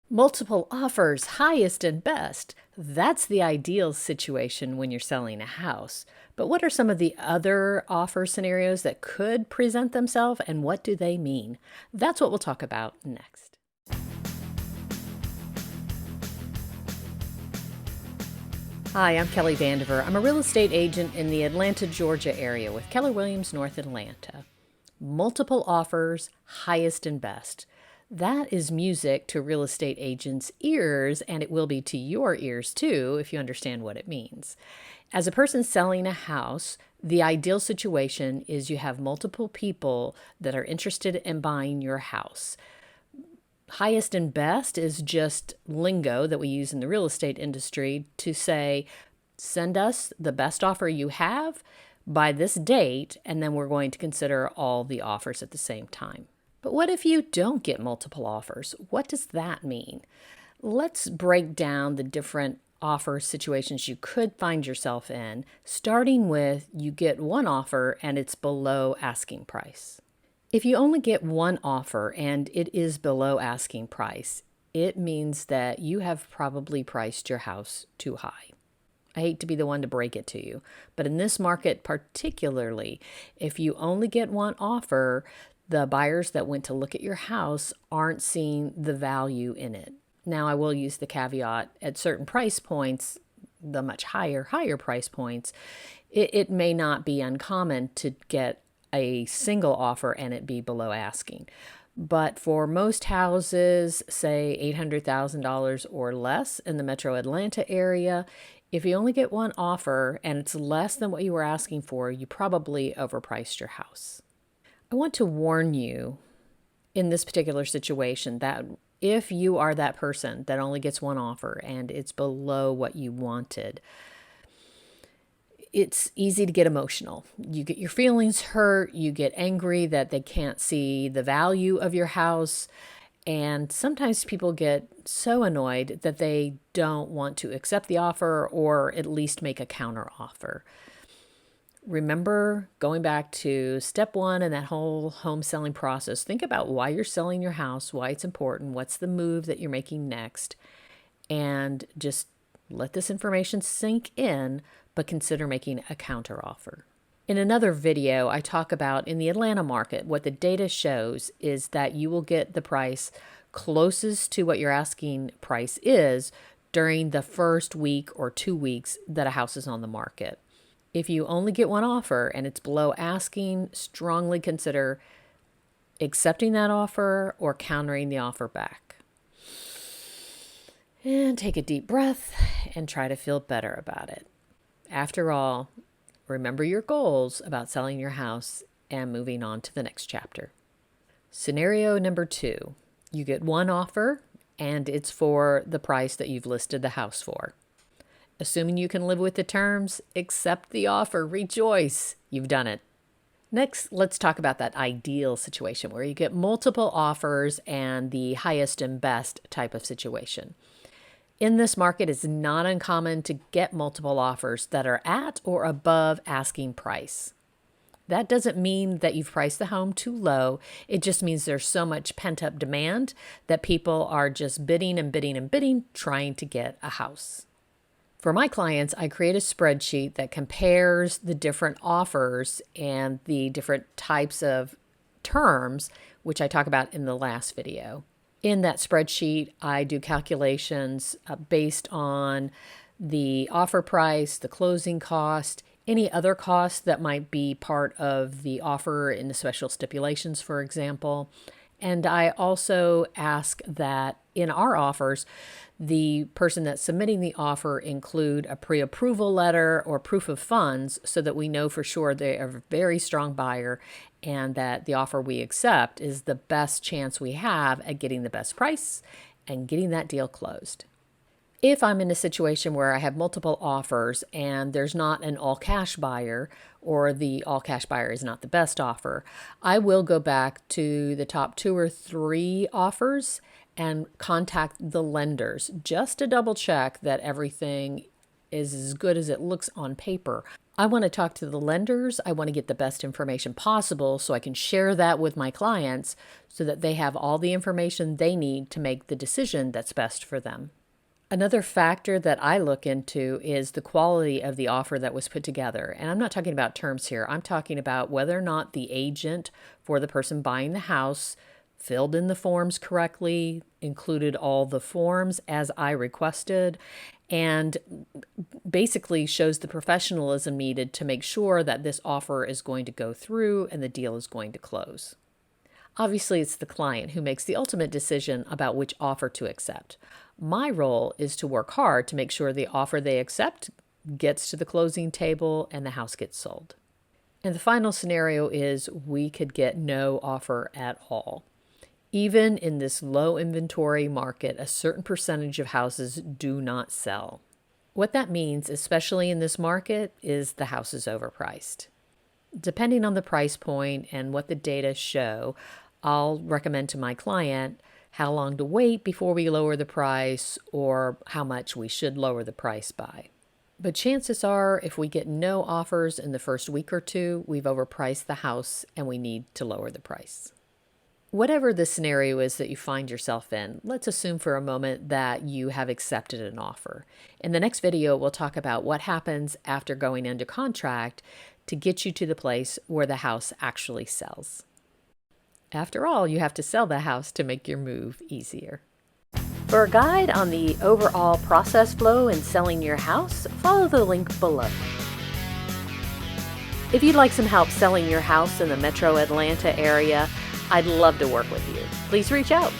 Multiple offers, highest and best. That's the ideal situation when you're selling a house. But what are some of the other offer scenarios that could present themselves and what do they mean? That's what we'll talk about next. Hi, I'm Kelly Vandever. I'm a real estate agent in the Atlanta, Georgia area with Keller Williams, North Atlanta. Multiple offers, highest and best. That is music to real estate agents' ears, and it will be to your ears too if you understand what it means. As a person selling a house, the ideal situation is you have multiple people that are interested in buying your house. Highest and best is just lingo that we use in the real estate industry to say, send us the best offer you have by this date, and then we're going to consider all the offers at the same time. But what if you don't get multiple offers? What does that mean? Let's break down the different offer situations you could find yourself in, starting with you get one offer and it's below asking price. If you only get one offer and it is below asking price, it means that you have probably priced your house too high. I hate to be the one to break it to you, but in this market particularly, if you only get one offer, the buyers that went to look at your house aren't seeing the value in it. Now, I will use the caveat at certain price points, the much higher price points, it may not be uncommon to get a single offer and it be below asking. But for most houses, say $800,000 or less in the metro Atlanta area, if you only get one offer and it's less than what you were asking for, you probably overpriced your house. I want to warn you in this particular situation that if you are that person that only gets one offer and it's below what you wanted, it's easy to get emotional. You get your feelings hurt, you get angry that they can't see the value of your house, and sometimes people get so annoyed that they don't want to accept the offer or at least make a counter offer. Remember, going back to step one in that whole home selling process, think about why you're selling your house, why it's important, what's the move that you're making next, and just let this information sink in, but consider making a counter offer. In another video, I talk about in the Atlanta market, what the data shows is that you will get the price closest to what your asking price is during the first week or 2 weeks that a house is on the market. If you only get one offer and it's below asking, strongly consider accepting that offer or countering the offer back. And take a deep breath and try to feel better about it. After all, remember your goals about selling your house and moving on to the next chapter. Scenario number 2, you get one offer and it's for the price that you've listed the house for. Assuming you can live with the terms, accept the offer, rejoice, you've done it. Next, let's talk about that ideal situation where you get multiple offers and the highest and best type of situation. In this market, it's not uncommon to get multiple offers that are at or above asking price. That doesn't mean that you've priced the home too low. It just means there's so much pent-up demand that people are just bidding and bidding and bidding, trying to get a house. For my clients, I create a spreadsheet that compares the different offers and the different types of terms, which I talk about in the last video. In that spreadsheet, I do calculations based on the offer price, the closing cost, any other costs that might be part of the offer in the special stipulations, for example. And I also ask that in our offers, the person that's submitting the offer include a pre-approval letter or proof of funds so that we know for sure they are a very strong buyer and that the offer we accept is the best chance we have at getting the best price and getting that deal closed. If I'm in a situation where I have multiple offers and there's not an all-cash buyer or the all-cash buyer is not the best offer, I will go back to the top 2 or 3 offers and contact the lenders just to double check that everything is as good as it looks on paper. I want to talk to the lenders. I want to get the best information possible so I can share that with my clients so that they have all the information they need to make the decision that's best for them. Another factor that I look into is the quality of the offer that was put together. And I'm not talking about terms here. I'm talking about whether or not the agent for the person buying the house filled in the forms correctly, included all the forms as I requested, and basically shows the professionalism needed to make sure that this offer is going to go through and the deal is going to close. Obviously, it's the client who makes the ultimate decision about which offer to accept. My role is to work hard to make sure the offer they accept gets to the closing table and the house gets sold. And the final scenario is we could get no offer at all. Even in this low inventory market, a certain percentage of houses do not sell. What that means, especially in this market, is the house is overpriced. Depending on the price point and what the data show, I'll recommend to my client how long to wait before we lower the price or how much we should lower the price by. But chances are, if we get no offers in the first week or two, we've overpriced the house and we need to lower the price. Whatever the scenario is that you find yourself in, let's assume for a moment that you have accepted an offer. In the next video, we'll talk about what happens after going into contract to get you to the place where the house actually sells. After all, you have to sell the house to make your move easier. For a guide on the overall process flow in selling your house, follow the link below. If you'd like some help selling your house in the metro Atlanta area, I'd love to work with you. Please reach out.